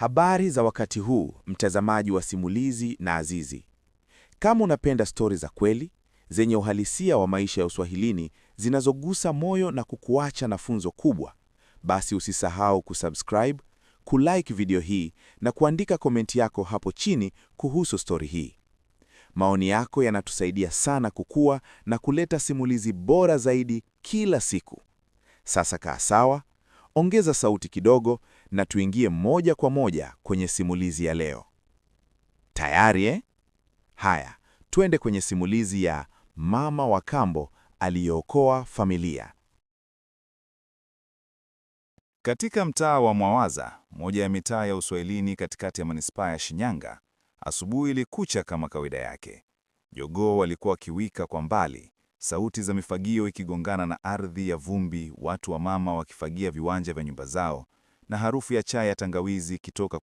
Habari za wakati huu, mtazamaji wa Simulizi na Azizi. Kama unapenda stori za kweli, zenye uhalisia wa maisha ya Uswahilini, zinazogusa moyo na kukuacha na funzo kubwa, basi usisahau kusubscribe, kulike video hii na kuandika komenti yako hapo chini kuhusu stori hii. Maoni yako yanatusaidia sana kukua na kuleta simulizi bora zaidi kila siku. Sasa kaa sawa, ongeza sauti kidogo na tuingie moja kwa moja kwenye simulizi ya leo. Tayari eh? Haya, twende kwenye simulizi ya Mama wa Kambo aliyeokoa familia. Katika mtaa wa Mwawaza, moja ya mitaa ya Uswahilini katikati ya manispaa ya Shinyanga, asubuhi ilikucha kama kawaida yake. Jogoo walikuwa wakiwika kwa mbali, sauti za mifagio ikigongana na ardhi ya vumbi, watu wa mama wakifagia viwanja vya nyumba zao, na harufu ya chai ya tangawizi ikitoka